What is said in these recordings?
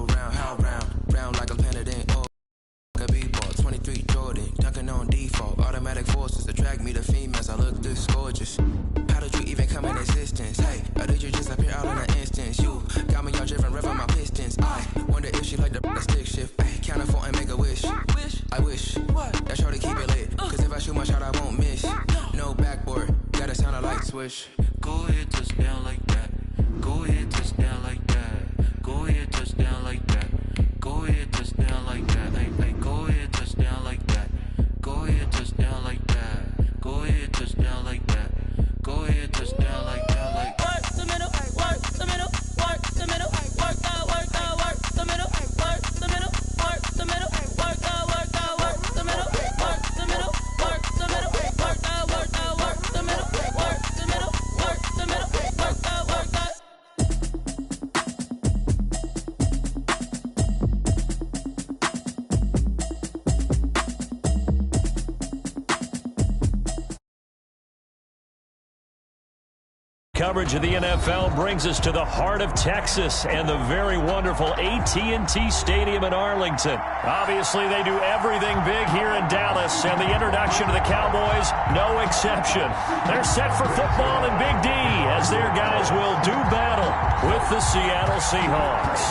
go round, how round, round like a planet in orbit. A b-ball, 23 Jordan, dunking on default. Automatic forces attract me to females. I look this gorgeous. How did you even come in existence? Hey, or did you just appear out in an instance? You got me all driven, revving my pistons. I wonder if she like the stick shift. Ay, count a 4 and make a wish. I wish that shorty keep it lit. Cause if I shoot my shot, I won't miss. No backboard, gotta sound a light switch. Go ahead, touchdown like that. Go ahead, touchdown like that. Go ahead, touchdown like that. Go ahead, touchdown like that. Hey, go ahead, touchdown like that. Go ahead, touchdown like that. Go ahead, touchdown like that. Go ahead, touchdown like that. Like work the middle, work the middle, work the middle, work out, work the middle, work the middle, work the middle, work out, work the middle, work the middle, work the middle, work out, work the middle, work the middle, work the middle, work out, work out. Coverage of the NFL brings us to the heart of Texas and the very wonderful AT&T Stadium in Arlington. Obviously, they do everything big here in Dallas, and the introduction of the Cowboys, no exception. They're set for football in Big D as their guys will do battle with the Seattle Seahawks.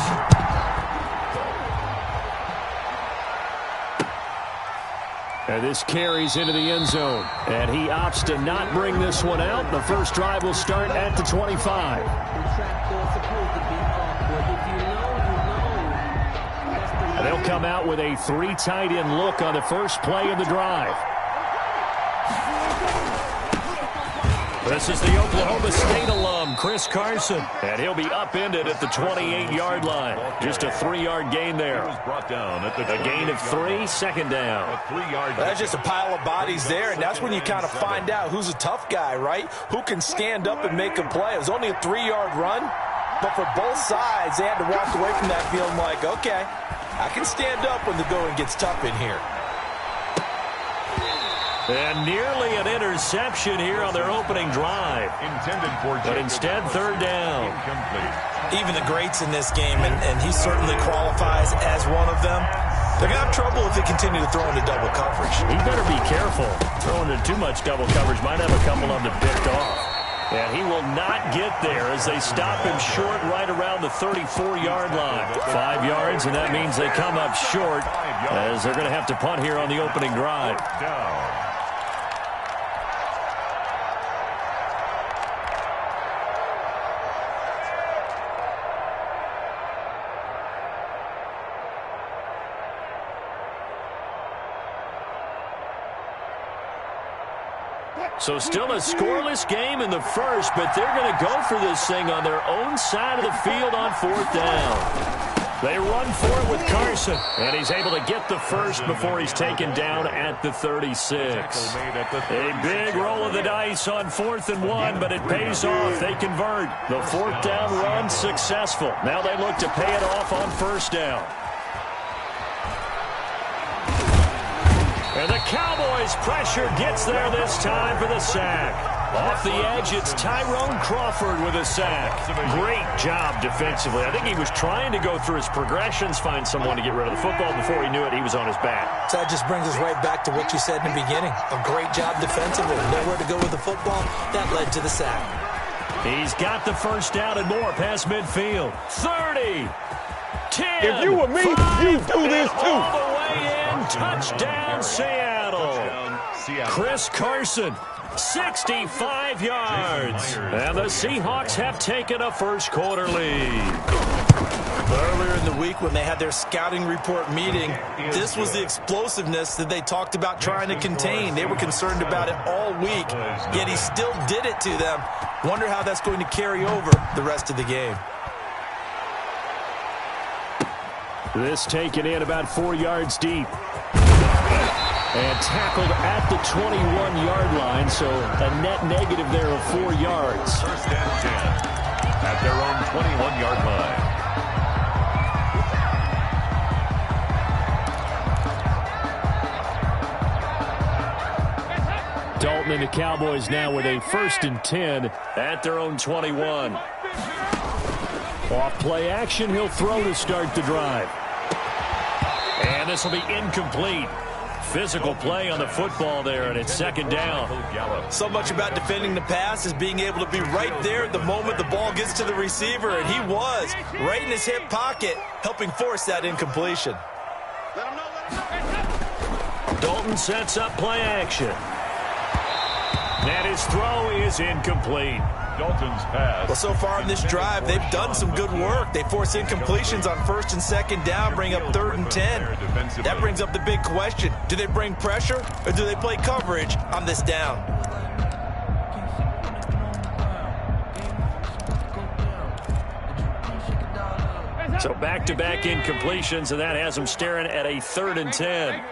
And this carries into the end zone. And he opts to not bring this one out. The first drive will start at the 25. And they'll come out with a 3 tight end look on the first play of the drive. This is the Oklahoma State alum, Chris Carson. And he'll be upended at the 28-yard line. Just a 3-yard gain there. A gain of 3, second down. That's just a pile of bodies there, and that's when you kind of find out who's a tough guy, right? Who can stand up and make a play. It was only a 3-yard run, but for both sides, they had to walk away from that feeling like, okay, I can stand up when the going gets tough in here. And nearly an interception here on their opening drive. But instead, third down. Even the greats in this game, and he certainly qualifies as one of them, they're going to have trouble if they continue to throw into double coverage. He better be careful. Throwing into too much double coverage might have a couple of them picked off. And he will not get there as they stop him short right around the 34-yard line. 5 yards, and that means they come up short as they're going to have to punt here on the opening drive. So still a scoreless game in the first, but they're going to go for this thing on their own side of the field on 4th down. They run for it with Carson, and he's able to get the first before he's taken down at the 36. A big roll of the dice on 4th and 1, but it pays off. They convert. The 4th down run successful. Now they look to pay it off on 1st down. And the Cowboys' pressure gets there this time for the sack. Off the edge, it's Tyrone Crawford with a sack. Great job defensively. I think he was trying to go through his progressions, find someone to get rid of the football. Before he knew it, he was on his back. So that just brings us right back to what you said in the beginning. A great job defensively. Nowhere to go with the football. That led to the sack. He's got the first down and more past midfield. 30, 10, if you were me, you do this too. All the way in. Touchdown, Seattle. Chris Carson, 65 yards. And the Seahawks have taken a first-quarter lead. Earlier in the week when they had their scouting report meeting, this was the explosiveness that they talked about trying to contain. They were concerned about it all week, yet he still did it to them. Wonder how that's going to carry over the rest of the game. This taken in about 4 yards deep. And tackled at the 21-yard line, so a net negative there of 4 yards. First and 10 at their own 21-yard line. Dalton and the Cowboys now with a 1st and 10 at their own 21. Off play action, he'll throw to start the drive. And this will be incomplete. Physical play on the football there, and it's second down. So much about defending the pass is being able to be right there the moment the ball gets to the receiver, and he was right in his hip pocket, helping force that incompletion. Dalton sets up play action. And his throw is incomplete. Dalton's pass. Well, so far in this drive, they've done some good work. They force incompletions on first and second down, bring up 3rd and 10. That brings up the big question. Do they bring pressure or do they play coverage on this down? So back-to-back incompletions, and that has them staring at a 3rd and 10.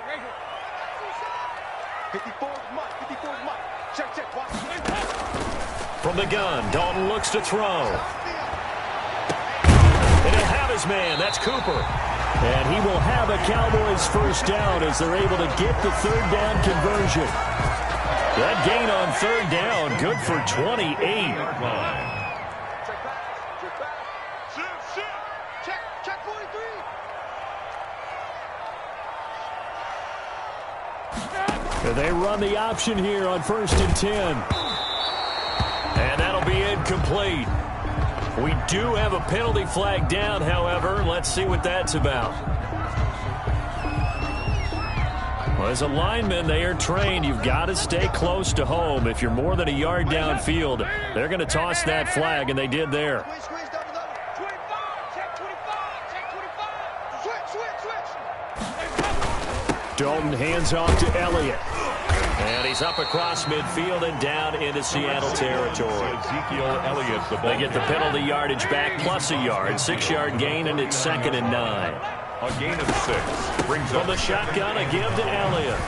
From the gun, Dalton looks to throw. And he'll have his man. That's Cooper. And he will have a Cowboys first down as they're able to get the 3rd down conversion. That gain on 3rd down, good for 28. And they run the option here on 1st and 10. And that'll be incomplete. We do have a penalty flag down, however. Let's see what that's about. Well, as a lineman, they are trained. You've got to stay close to home. If you're more than a yard downfield, they're going to toss that flag, and they did there. Dalton hands off to Elliott. And he's up across midfield and down into Seattle territory. Ezekiel Elliott, they get the penalty yardage back plus a yard. 6-yard gain, and it's 2nd and 9. A gain of 6. Brings From the shotgun, a give to Elliott.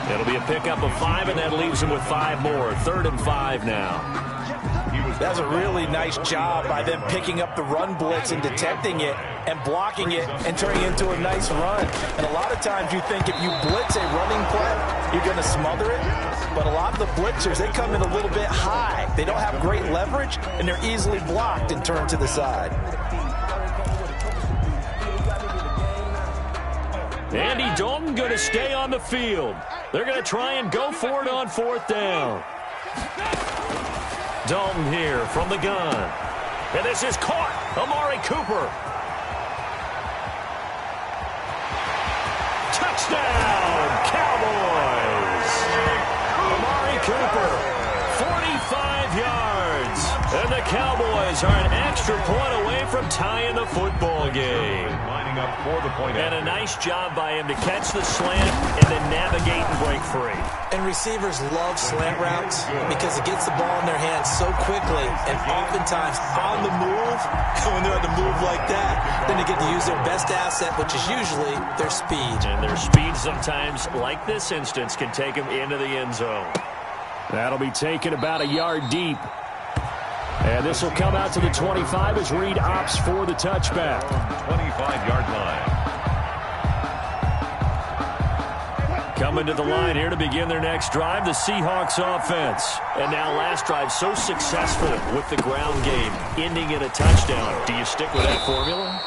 It'll be a pickup of 5, and that leaves him with 5 more. 3rd and 5 now. That's a really nice job by them picking up the run blitz and detecting it and blocking it and turning it into a nice run. And a lot of times you think if you blitz a running play, you're going to smother it. But a lot of the blitzers, they come in a little bit high. They don't have great leverage, and they're easily blocked and turned to the side. Andy Dalton going to stay on the field. They're going to try and go for it on 4th down. Dalton here from the gun. And this is caught. Amari Cooper. Touchdown, Cowboys. Amari Cooper, 45 yards. And the Cowboys are an extra point away from tying the football game. Lining up for the point. And a nice job by him to catch the slant and then navigate and break free. And receivers love slant routes because it gets the ball in their hands so quickly and oftentimes on the move. When they're on the move like that, then they get to use their best asset, which is usually their speed. And their speed sometimes, like this instance, can take them into the end zone. That'll be taken about a yard deep. And this will come out to the 25 as Reed opts for the touchback. 25-yard line. Coming to the line here to begin their next drive, the Seahawks offense. And now last drive so successful with the ground game, ending in a touchdown. Do you stick with that formula?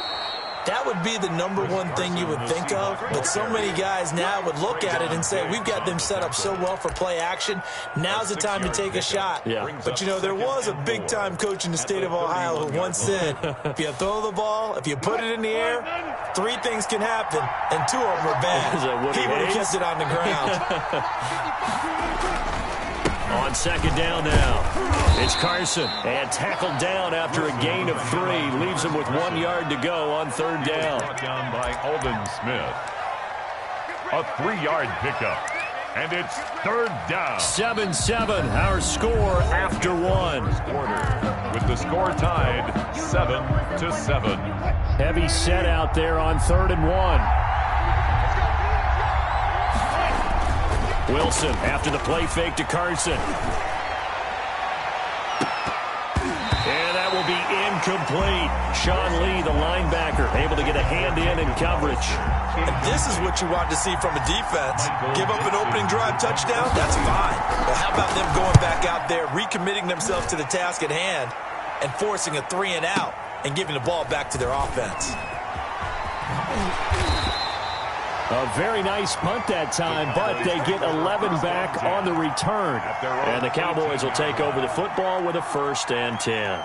That would be the #1 thing you would think of, but so many guys now would look at it and say, we've got them set up so well for play action, now's the time to take a shot. Yeah. But, you know, there was a big-time coach in the state of Ohio who once said, if you throw the ball, if you put it in the air, 3 things can happen, and 2 of them are bad. He would have kept it on the ground. On 2nd down now, it's Carson. And tackled down after a gain of 3. Leaves him with 1 yard to go on 3rd down. Brought down by Alden Smith. A 3-yard pickup. And it's 3rd down. 7-7, our score after 1. With the score tied 7-7. Heavy set out there on 3rd and 1. Wilson after the play fake to Carson. And that will be incomplete. Sean Lee, the linebacker, able to get a hand in coverage. And this is what you want to see from a defense. Give up an opening drive touchdown, that's fine. But how about them going back out there, recommitting themselves to the task at hand? and forcing a 3-and-out and giving the ball back to their offense. A very nice punt that time, but they get 11 back on the return. And the Cowboys will take over the football with a 1st and 10.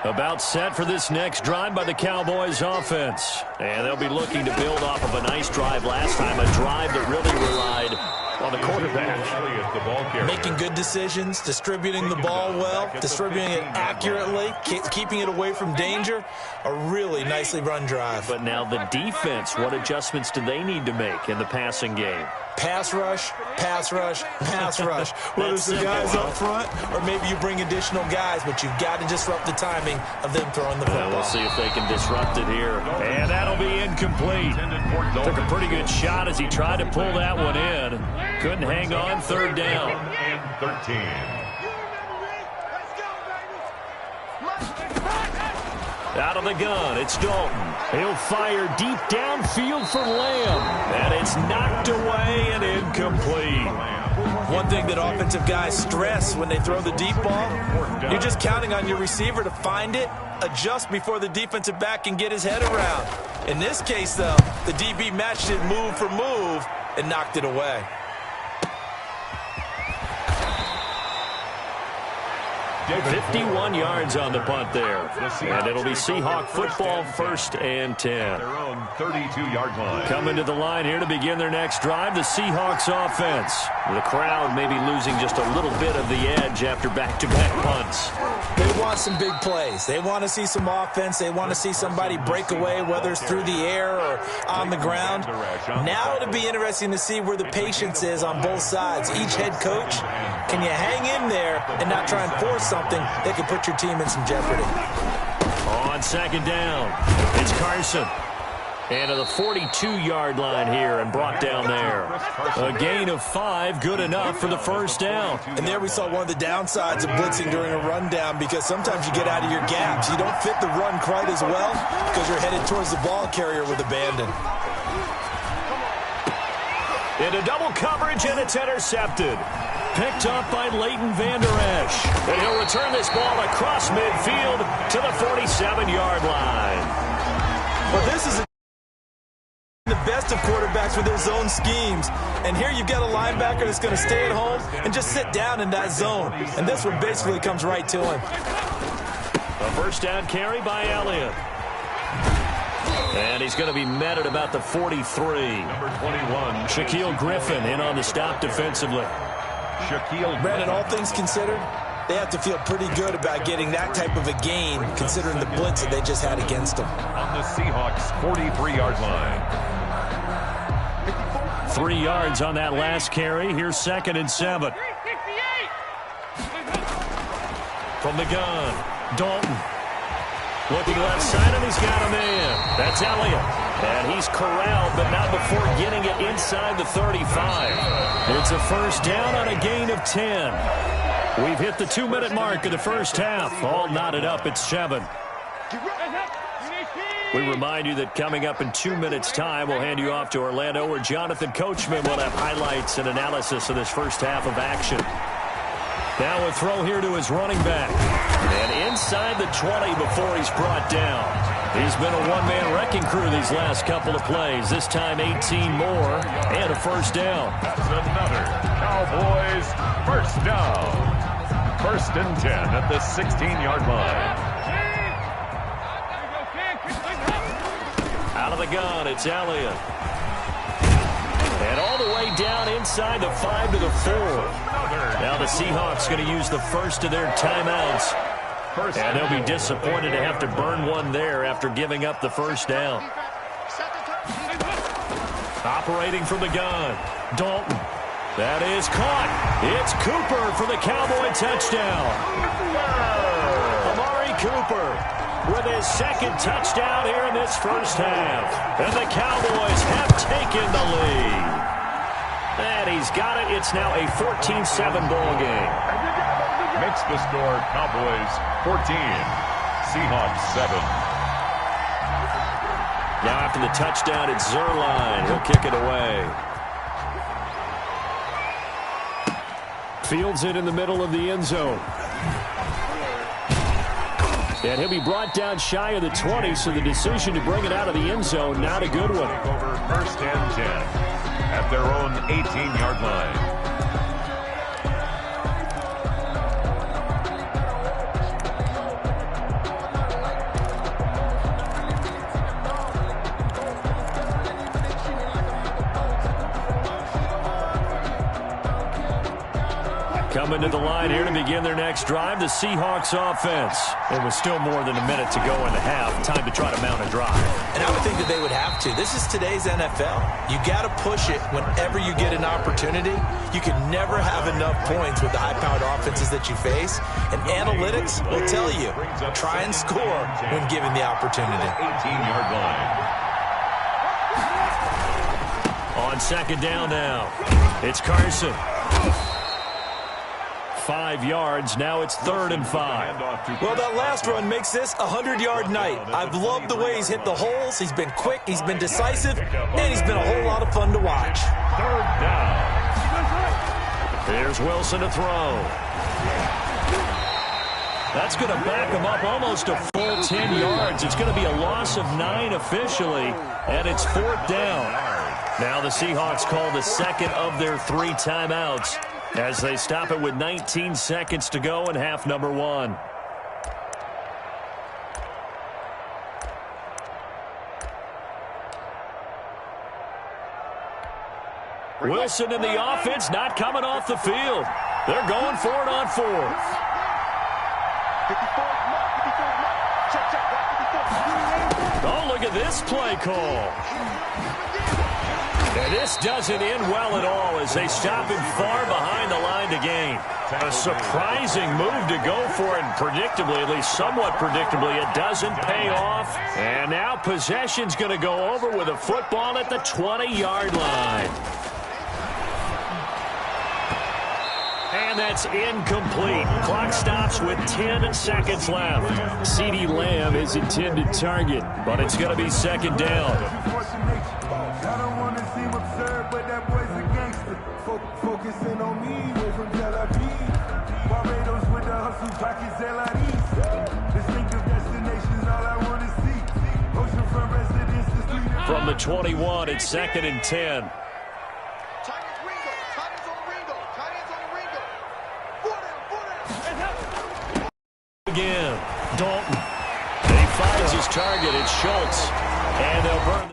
About set for this next drive by the Cowboys offense. And they'll be looking to build off of a nice drive last time, a drive that really relied on the quarterback. Making good decisions, distributing the ball well, distributing it accurately, keeping it away from danger. A really nicely run drive. But now the defense, what adjustments do they need to make in the passing game? Pass rush, pass rush, pass rush. Whether it's the guys up front or maybe you bring additional guys, but you've got to disrupt the timing of them throwing the football. We'll see if they can disrupt it here. And that'll be incomplete. Took a pretty good shot as he tried to pull that one in. Couldn't hang on, 3rd down. And 13. Out of the gun, it's Dalton. He'll fire deep downfield for Lamb. And it's knocked away and incomplete. One thing that offensive guys stress when they throw the deep ball, you're just counting on your receiver to find it, adjust before the defensive back can get his head around. In this case, though, the DB matched it move for move and knocked it away. 51 yards on the punt there. And it'll be Seahawk football, 1st and 10. Their own 32-yard line. Coming to the line here to begin their next drive, the Seahawks offense. The crowd maybe losing just a little bit of the edge after back-to-back punts. They want some big plays. They want to see some offense. They want to see somebody break away, whether it's through the air or on the ground. Now it'll be interesting to see where the patience is on both sides. Each head coach, can you hang in there and not try and force something that could put your team in some jeopardy? On 2nd down, it's Carson. And to the 42-yard line here and brought down there. A gain of 5, good enough for the 1st down. And there we saw one of the downsides of blitzing during a rundown, because sometimes you get out of your gaps. You don't fit the run quite as well because you're headed towards the ball carrier with abandon. Into double coverage, and it's intercepted. Picked up by Leighton Vander Esch. And he'll return this ball across midfield to the 47-yard line. Well, this is the best of quarterbacks with their zone schemes. And here you've got a linebacker that's going to stay at home and just sit down in that zone. And this one basically comes right to him. A 1st down carry by Elliott. And he's going to be met at about the 43. Number 21. Shaquille Griffin in on the stop defensively. Brandon, all things considered, they have to feel pretty good about getting that type of a gain, considering the blitz that they just had against them. On the Seahawks' 43-yard line. 3 yards on that last carry. Here's 2nd and 7. From the gun, Dalton. Looking left side, and he's got a man. That's Elliott. And he's corralled, but not before getting it inside the 35. It's a 1st down on a gain of 10. We've hit the 2-minute mark of the 1st half. All knotted up at 7. We remind you that coming up in 2 minutes' time, we'll hand you off to Orlando, where Jonathan Coachman will have highlights and analysis of this 1st half of action. Now a throw here to his running back. And inside the 20 before he's brought down. He's been a one-man wrecking crew these last couple of plays. This time 18 more and a 1st down. That's another Cowboys 1st down. 1st and 10 at the 16-yard line. Out of the gun, it's Elliott. And all the way down inside the 5 to the 4. Now the Seahawks going to use the 1st of their timeouts. And they'll be disappointed to have to burn one there after giving up the 1st down. Operating from the gun, Dalton. That is caught. It's Cooper for the Cowboy touchdown. Amari Cooper with his 2nd touchdown here in this 1st half. And the Cowboys have taken the lead. And he's got it. It's now a 14-7 ball game. Makes the score Cowboys 14, Seahawks 7. Now after the touchdown, it's Zerline. He'll kick it away. Fields it in the middle of the end zone. And he'll be brought down shy of the 20, so the decision to bring it out of the end zone, not a good one. Over 1st and 10 at their own 18-yard line. Coming to the line here to begin their next drive, the Seahawks offense. It was still more than a minute to go in the half. Time to try to mount a drive. And I would think that they would have to. This is today's NFL. You got to push it whenever you get an opportunity. You can never have enough points with the high-powered offenses that you face. And analytics will tell you, try and score when given the opportunity. 18-yard line. On second down now, it's Carson. 5 yards. Now it's 3rd and 5. Well, that last run makes this a 100-yard night. I've loved the way he's hit the holes. He's been quick, he's been decisive, and he's been a whole lot of fun to watch. 3rd down. Here's Wilson to throw. That's going to back him up almost a full 10 yards. It's going to be a loss of 9 officially, and it's 4th down. Now the Seahawks call the second of their 3 timeouts as they stop it with 19 seconds to go in half number 1. Wilson in the offense, not coming off the field. They're going for it on 4th. Oh, look at this play call. And this doesn't end well at all as they stop him far behind the line to gain. A surprising move to go for it, and predictably, at least somewhat predictably, it doesn't pay off. And now possession's going to go over with a football at the 20-yard line. And that's incomplete. Clock stops with 10 seconds left. CeeDee Lamb is intended target, but it's going to be second down. I don't want to seem absurd, but that boy's a gangster. Focusing on me, way from Tel Aviv. Barbados with the hustle, pockets LIDs. Distinctive destinations, all I want to see. Oceanfront residences. From the 21, it's 2nd and 10. Again, Dalton. He finds his target. It's Schultz. And they'll burn